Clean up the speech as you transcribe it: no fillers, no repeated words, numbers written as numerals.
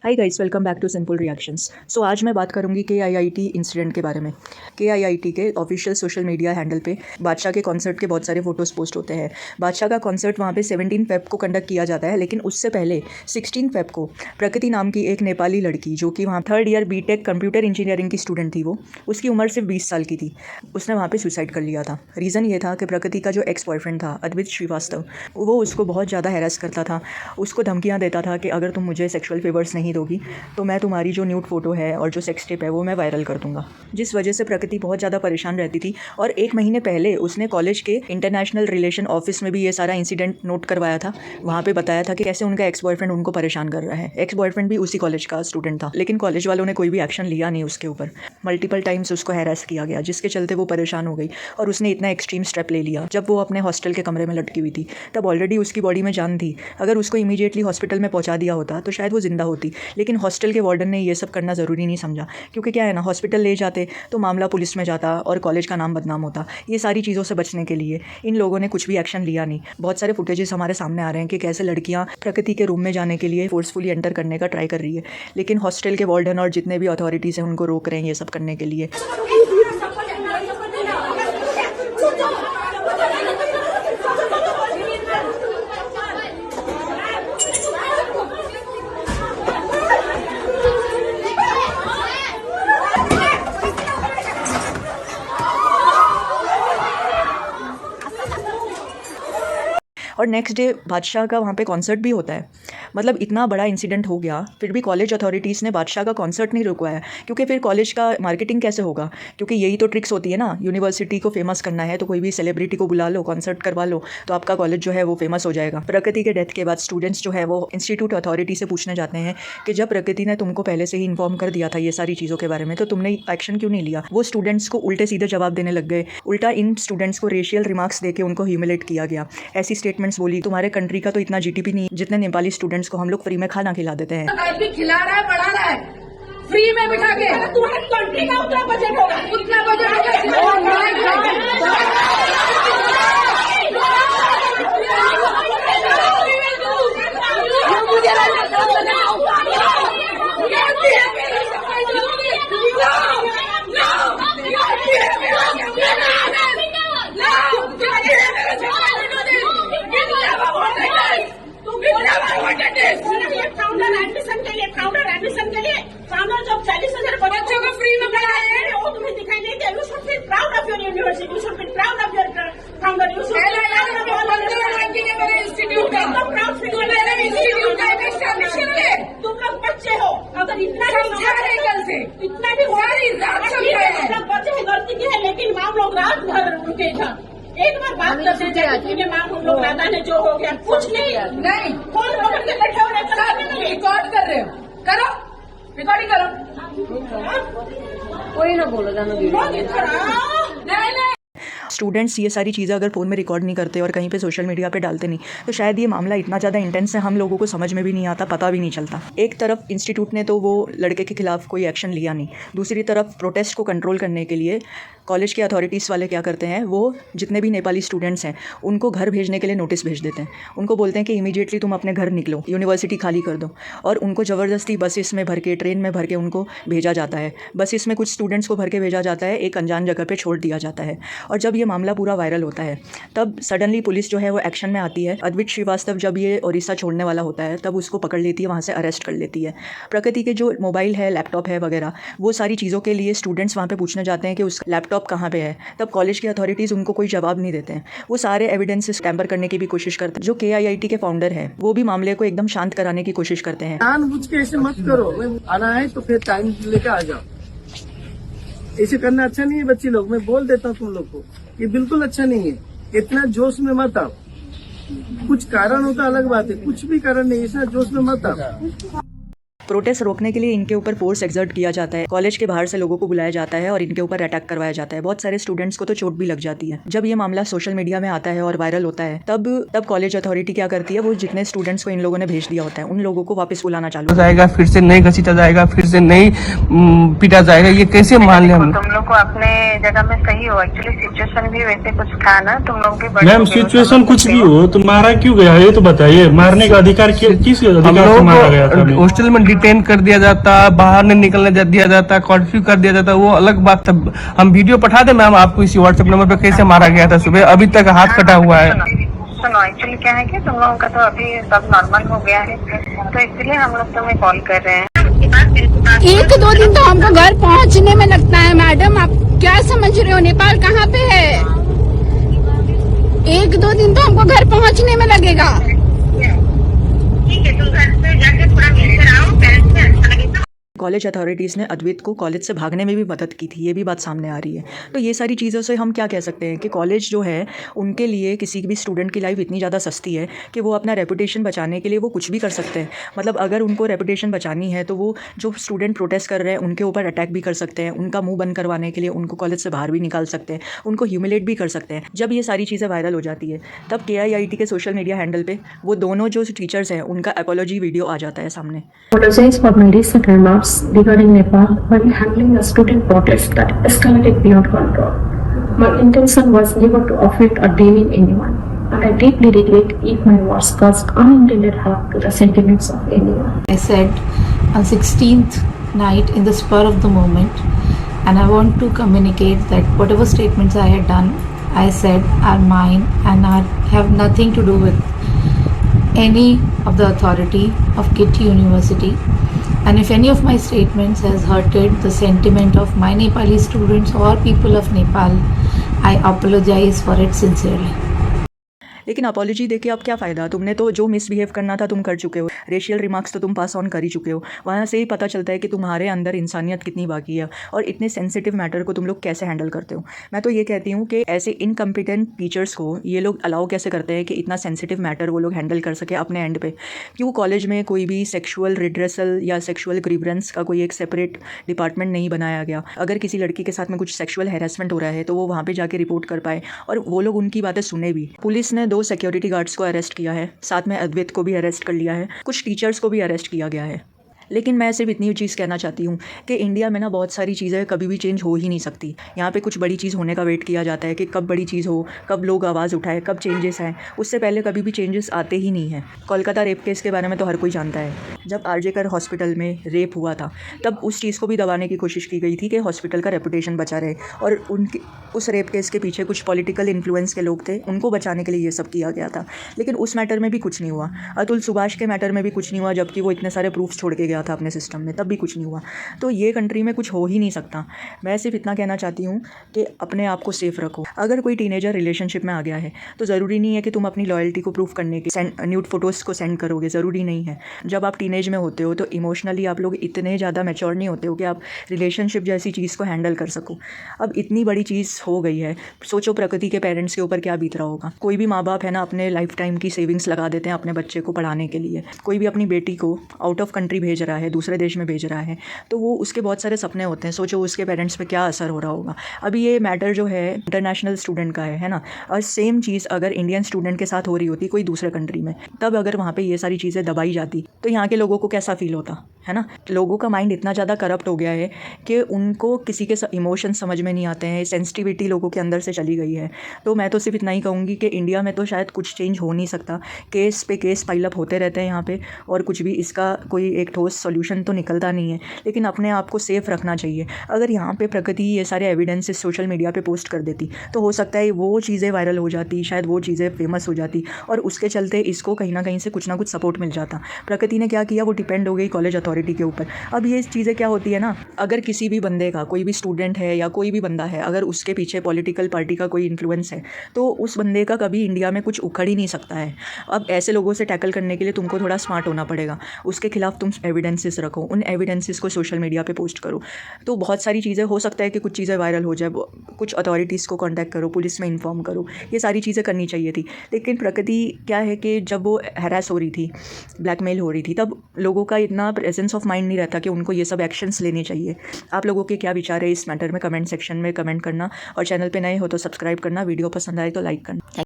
Hi guys, welcome back to simple reactions. So आज मैं बात करूंगी KIIT इंसिडेंट के बारे में। KIIT के ऑफिशियल सोशल मीडिया हैंडल पे बादशाह के कॉन्सर्ट के बहुत सारे फोटोज़ पोस्ट होते हैं। बादशाह का कॉन्सर्ट वहाँ पे 17 फेब को कंडक्ट किया जाता है, लेकिन उससे पहले 16 फेब को प्रकृति नाम की एक नेपाली लड़की, जो कि वहाँ 3rd year BTech computer engineering की स्टूडेंट थी, वो उसकी उम्र सिर्फ 20 साल की थी, उसने वहाँ पर सुसाइड कर लिया था। रीज़न ये था कि प्रकृति का जो एक्स बॉयफ्रेंड था अद्वित श्रीवास्तव, वो उसको बहुत ज़्यादा हैरेस करता था, उसको धमकियाँ देता था कि अगर तुम मुझे सेक्सुअल फेवर्स नहीं दोगी तो मैं तुम्हारी जो न्यूड फोटो है और जो सेक्स टेप है वो मैं वायरल कर दूंगा। जिस वजह से प्रकृति बहुत ज़्यादा परेशान रहती थी और 1 महीने पहले उसने कॉलेज के इंटरनेशनल रिलेशन ऑफिस में भी ये सारा इंसिडेंट नोट करवाया था। वहाँ पे बताया था कि कैसे उनका एक्स बॉयफ्रेंड उनको परेशान कर रहा है। एक्स बॉयफ्रेंड भी उसी कॉलेज का स्टूडेंट था, लेकिन कॉलेज वालों ने कोई भी एक्शन लिया नहीं उसके ऊपर। मल्टीपल टाइम्स उसको हैरेस किया गया, जिसके चलते वो परेशान हो गई और उसने इतना एक्सट्रीम स्टेप ले लिया। जब वो अपने हॉस्टल के कमरे में लटकी हुई थी तब ऑलरेडी उसकी बॉडी में जान थी। अगर उसको इमीडिएटली हॉस्पिटल में पहुँचा दिया होता तो शायद वो जिंदा होती, लेकिन हॉस्टल के वार्डन ने ये सब करना ज़रूरी नहीं समझा, क्योंकि क्या है ना, हॉस्पिटल ले जाते तो मामला पुलिस में जाता और कॉलेज का नाम बदनाम होता। ये सारी चीज़ों से बचने के लिए इन लोगों ने कुछ भी एक्शन लिया नहीं। बहुत सारे फुटेजेस हमारे सामने आ रहे हैं कि कैसे लड़कियां प्रकृति के रूम में जाने के लिए फोर्सफुली एंटर करने का ट्राई कर रही है, लेकिन हॉस्टल के वार्डन और जितने भी अथॉरिटीज़ हैं उनको रोक रहे हैं ये सब करने के लिए। और नेक्स्ट डे बादशाह का वहाँ पे कॉन्सर्ट भी होता है। मतलब इतना बड़ा इंसिडेंट हो गया, फिर भी कॉलेज अथॉरिटीज़ ने बादशाह का कॉन्सर्ट नहीं रुकवाया, क्योंकि फिर कॉलेज का मार्केटिंग कैसे होगा? क्योंकि यही तो ट्रिक्स होती है ना, यूनिवर्सिटी को फेमस करना है तो कोई भी सेलिब्रिटी को बुला लो, कॉन्सर्ट करवा लो, तो आपका कॉलेज जो है वो फेमस हो जाएगा। प्रकृति के डेथ के बाद स्टूडेंट्स जो है वो इंस्टीट्यूट अथॉरिटी से पूछने जाते हैं कि जब प्रकृति ने तुमको पहले से ही इन्फॉर्म कर दिया था ये सारी चीज़ों के बारे में, तो तुमने एक्शन क्यों नहीं लिया? वो स्टूडेंट्स को उल्टे सीधे जवाब देने लग गए। उल्टा इन स्टूडेंट्स को रेशियल रिमार्क्स देके उनको ह्यूमिलेट किया गया। ऐसी स्टेटमेंट्स बोली, तुम्हारे कंट्री का तो इतना GDP नहीं जितने नेपाली स्टूडेंट्स को हम लोग फ्री में खाना खिला देते हैं। खिला रहा है, पढ़ा रहा है, फ्री में बिठा के। तुम्हारे कंट्री का उतना बजट होगा, उतना बजट एडमिशन के लिए फाउंडर जब 40,000 बच्चों को फ्री में पढ़ा रहे हैं, वो तुम्हें दिखाई नहीं दे। You should be proud of your university, you should be proud of your founder, you should be proud of your ranking है मेरे इंस्टीट्यूट का। तुम प्राउड फील कर रहे हो इंस्टीट्यूट का एस्टैब्लिशमेंट में। तुम लोग बच्चे हो, अगर इतना भी समझा रहे कल से, इतना भी सारी रात समझा है, बच्चे गलती की है, लेकिन माम लोग रात भर उनके था। एक बार बात करते थे, माम हम लोग दादा ने जो हो गया कुछ नहीं कौन पकड़ के बैठे हो रहे, रिकॉर्ड कर रहे हो, करो रिकॉर्डिंग करो, कोई ना बोलो जानो नहीं। स्टूडेंट्स ये सारी चीज़ें अगर फ़ोन में रिकॉर्ड नहीं करते और कहीं पे सोशल मीडिया पे डालते नहीं, तो शायद ये मामला इतना ज़्यादा इंटेंस है, हम लोगों को समझ में भी नहीं आता, पता भी नहीं चलता। एक तरफ इंस्टीट्यूट ने तो वो लड़के के खिलाफ कोई एक्शन लिया नहीं, दूसरी तरफ प्रोटेस्ट को कंट्रोल करने के लिए कॉलेज के अथॉरिटीज़ वाले क्या करते हैं, वो जितने भी नेपाली स्टूडेंट्स हैं उनको घर भेजने के लिए नोटिस भेज देते हैं। उनको बोलते हैं कि इमीडिएटली तुम अपने घर निकलो, यूनिवर्सिटी खाली कर दो, और उनको ज़बरदस्ती बसेस में भर के, ट्रेन में भर के उनको भेजा जाता है। बसेस में कुछ स्टूडेंट्स को भर के भेजा जाता है, एक अनजान जगह पर छोड़ दिया जाता है। और जब ये मामला पूरा वायरल होता है तब सडनली पुलिस जो है वो एक्शन में आती है। अद्वित श्रीवास्तव जब ये ओडिशा छोड़ने वाला होता है तब उसको पकड़ लेती है, वहाँ से अरेस्ट कर लेती है। प्रकृति के जो मोबाइल है, लैपटॉप है वगैरह, वो सारी चीज़ों के लिए स्टूडेंट्स वहाँ पे पूछने जाते हैं कि उस लैपटॉप कहाँ पे है, तब कॉलेज की अथॉरिटीज़ उनको कोई जवाब नहीं देते हैं। वो सारे एविडेंसेस टैम्पर करने की भी कोशिश करते हैं। जो KIIT के फाउंडर है वो भी मामले को एकदम शांत कराने की कोशिश करते हैं। जानबूझ के ऐसे मत करो, आना है तो फिर टाइम लेकर आ जाओ, ऐसे करना अच्छा नहीं है। बच्चे लोग, मैं बोल देता हूँ तुम लोग को, ये बिल्कुल अच्छा नहीं है। इतना जोश में मत आओ, कुछ कारण होता अलग बात है, कुछ भी कारण नहीं, ऐसा जोश में मत आओ। प्रोटेस्ट रोकने के लिए इनके ऊपर फोर्स एक्सर्ट किया जाता है, कॉलेज के बाहर से लोगों को बुलाया जाता है और इनके ऊपर अटैक करवाया जाता है। बहुत सारे स्टूडेंट्स को तो चोट भी लग जाती है। जब ये मामला सोशल मीडिया में आता है और वायरल होता है तब कॉलेज अथॉरिटी क्या करती है, वो जितने स्टूडेंट्स को इन लोगों ने भेज दिया होता है उन लोगों को वापस बुलाना चालू हो जाएगा, फिर से नहीं घसीटा जाएगा, फिर से नहीं पीटा जाएगा। ये कैसे मान लें? तुम लोग को अपने जगह में सही हो, एक्चुअली सिचुएशन भी वैसे कुछ था ना, तुम लोग भी। मैम सिचुएशन कुछ भी हो तो मारा क्यों गया ये तो बताइए। मारने का अधिकार किस अधिकार से मारा गया था? हॉस्टल में डिटेन कर दिया जाता, बाहर नहीं निकलने दिया जाता, कर्फ्यू कर दिया जाता, वो अलग बात था। हम वीडियो पठा दें मैम आपको इसी व्हाट्सएप नंबर पे कैसे मारा गया था सुबह, अभी तक हाथ कटा हुआ है। सुनो एक्चुअली क्या है कि तुम लोगों का तो अभी सब नॉर्मल हो गया है, तो इसलिए हम लोग तुम्हें कॉल कर रहे हैं। 1-2 दिन तो हमको घर पहुंचने में लगता है मैडम, आप क्या समझ रहे हो? नेपाल कहाँ पे है? 1-2 दिन तो हमको घर पहुंचने में लगेगा। ठीक है, तुम घर पे जाके थोड़ा मिलकर आओ, पेरेंट्स से अच्छा लगेगा। कॉलेज अथॉरिटीज़ ने अद्वैत को कॉलेज से भागने में भी मदद की थी, ये भी बात सामने आ रही है। तो ये सारी चीज़ों से हम क्या कह सकते हैं कि कॉलेज जो है उनके लिए किसी भी स्टूडेंट की लाइफ इतनी ज़्यादा सस्ती है कि वो अपना रेपुटेशन बचाने के लिए वो कुछ भी कर सकते हैं। मतलब अगर उनको रेपुटेशन बचानी है तो वो जो स्टूडेंट प्रोटेस्ट कर रहे हैं उनके ऊपर अटैक भी कर सकते हैं, उनका मुँह बंद करवाने के लिए उनको कॉलेज से बाहर भी निकाल सकते हैं, उनको ह्यूमिलेट भी कर सकते हैं। जब ये सारी चीज़ें वायरल हो जाती है तब KIIT के सोशल मीडिया हैंडल पे वो दोनों जो टीचर्स हैं उनका अपॉलॉजी वीडियो आ जाता है सामने। Apologize for my recent remarks regarding Nepal while handling a student protest that escalated beyond control. My intention was never to offend or demean anyone, and I deeply regret if my words caused unintended harm to the sentiments of anyone. I said on 16th night in the spur of the moment, and I want to communicate that whatever statements I had done, I said are mine and have nothing to do with any of the authority of KIT University. And if any of my statements has hurted the sentiment of my Nepali students or people of Nepal, I apologize for it sincerely. लेकिन apology देके अब क्या फ़ायदा? तुमने तो जो misbehave करना था तुम कर चुके हो, रेशियल रिमार्क्स तो तुम पास ऑन कर ही चुके हो। वहाँ से ही पता चलता है कि तुम्हारे अंदर इंसानियत कितनी बाकी है और इतने सेंसिटिव मैटर को तुम लोग कैसे हैंडल करते हो। मैं तो ये कहती हूँ कि ऐसे इनकम्पिटेंट टीचर्स को ये लोग अलाउ कैसे करते हैं कि इतना सेंसिटिव मैटर वो लोग हैंडल कर सके अपने एंड पे। क्यों कॉलेज में कोई भी सेक्शुअल रिड्रेसल या सेक्शुअल ग्रीवेंस का कोई एक सेपरेट डिपार्टमेंट नहीं बनाया गया? अगर किसी लड़की के साथ में कुछ सेक्शुअल हैरेसमेंट हो रहा है तो वो वहाँ पर जाके रिपोर्ट कर पाए और वो लोग उनकी बातें सुने भी। पुलिस ने 2 सिक्योरिटी गार्ड्स को अरेस्ट किया है, साथ में अद्वैत को भी अरेस्ट कर लिया है, कुछ टीचर्स को भी अरेस्ट किया गया है। लेकिन मैं सिर्फ इतनी चीज़ कहना चाहती हूँ कि इंडिया में ना बहुत सारी चीज़ें कभी भी चेंज हो ही नहीं सकती। यहाँ पे कुछ बड़ी चीज़ होने का वेट किया जाता है कि कब बड़ी चीज़ हो, कब लोग आवाज़ उठाए, कब चेंजेस आए। उससे पहले कभी भी चेंजेस आते ही नहीं हैं। कोलकाता रेप केस के बारे में तो हर कोई जानता है। जब RJ कर हॉस्पिटल में रेप हुआ था तब उस चीज़ को भी दबाने की कोशिश की गई थी कि हॉस्पिटल का रेपुटेशन बचा रहे और उनके उस रेप केस के पीछे कुछ पॉलिटिकल इन्फ्लुएंस के लोग थे, उनको बचाने के लिए ये सब किया गया था। लेकिन उस मैटर में भी कुछ नहीं हुआ। अतुल सुभाष के मैटर में भी कुछ नहीं हुआ, जबकि वो इतने सारे प्रूफ्स छोड़ के गया था अपने सिस्टम में, तब भी कुछ नहीं हुआ। तो ये कंट्री में कुछ हो ही नहीं सकता। मैं सिर्फ इतना कहना चाहती हूँ कि अपने आप को सेफ रखो। अगर कोई टीनेजर रिलेशनशिप में आ गया है तो ज़रूरी नहीं है कि तुम अपनी लॉयल्टी को प्रूफ करने के न्यूड फोटोज़ को सेंड करोगे, ज़रूरी नहीं है। जब आप टीनेज में होते हो तो इमोशनली आप लोग इतने ज़्यादा मैच्योर नहीं होते हो कि आप रिलेशनशिप जैसी चीज़ को हैंडल कर सको। अब इतनी बड़ी चीज़ हो गई है, सोचो प्रकृति के पेरेंट्स के ऊपर क्या बीत रहा होगा। कोई भी माँ बाप है ना, अपने लाइफ टाइम की सेविंग्स लगा देते हैं अपने बच्चे को पढ़ाने के लिए। कोई भी अपनी बेटी को आउट ऑफ कंट्री भेज रहा है, दूसरे देश में भेज रहा है, तो वो उसके बहुत सारे सपने होते हैं। सोचो उसके पेरेंट्स पे क्या असर हो रहा होगा। अभी ये मैटर जो है इंटरनेशनल स्टूडेंट का है ना, और सेम चीज़ अगर इंडियन स्टूडेंट के साथ हो रही होती कोई दूसरे कंट्री में, तब अगर वहाँ पे ये सारी चीज़ें दबाई जाती तो यहाँ के लोगों को कैसा फील होता है ना। लोगों का माइंड इतना ज़्यादा करप्ट हो गया है कि उनको किसी के इमोशन समझ में नहीं आते हैं, सेंसिटिविटी लोगों के अंदर से चली गई है। तो मैं तो सिर्फ इतना ही कहूँगी कि इंडिया में तो शायद कुछ चेंज हो नहीं सकता। केस पे केस पाइलअप होते रहते हैं यहाँ पे और कुछ भी इसका कोई एक ठोस सॉल्यूशन तो निकलता नहीं है। लेकिन अपने आप को सेफ रखना चाहिए। अगर यहाँ पे प्रकृति ये सारे एविडेंसेस सोशल मीडिया पे पोस्ट कर देती तो हो सकता है वो चीज़ें वायरल हो जाती, शायद वो चीज़ें फेमस हो जाती और उसके चलते इसको कहीं ना कहीं से कुछ ना कुछ सपोर्ट मिल जाता। प्रकृति ने क्या किया, वो डिपेंड हो गई कॉलेज अथॉरिटी के ऊपर। अब ये चीज़ें क्या होती है ना, अगर किसी भी बंदे का, कोई भी स्टूडेंट है या कोई भी बंदा है, अगर उसके पीछे पॉलिटिकल पार्टी का कोई इन्फ्लुएंस है तो उस बंदे का कभी इंडिया में कुछ उखड़ ही नहीं सकता है। अब ऐसे लोगों से टैकल करने के लिए तुमको थोड़ा स्मार्ट होना पड़ेगा। उसके खिलाफ तुम एविडेंसेस रखो, उन एविडेंसेस को सोशल मीडिया पे पोस्ट करो। तो बहुत सारी चीज़ें हो सकता है कि कुछ चीज़ें वायरल हो जाए, कुछ अथॉरिटीज़ को कांटेक्ट करो, पुलिस में इन्फॉर्म करो। ये सारी चीज़ें करनी चाहिए थी। लेकिन प्रकृति क्या है कि जब वो हैरेस हो रही थी, ब्लैकमेल हो रही थी, तब लोगों का इतना प्रेजेंस ऑफ माइंड नहीं रहता कि उनको ये सब एक्शंस लेने चाहिए। आप लोगों के क्या विचार है इस मैटर में कमेंट सेक्शन में कमेंट करना, और चैनल पे नए हो तो सब्सक्राइब करना, वीडियो पसंद आए तो लाइक करना।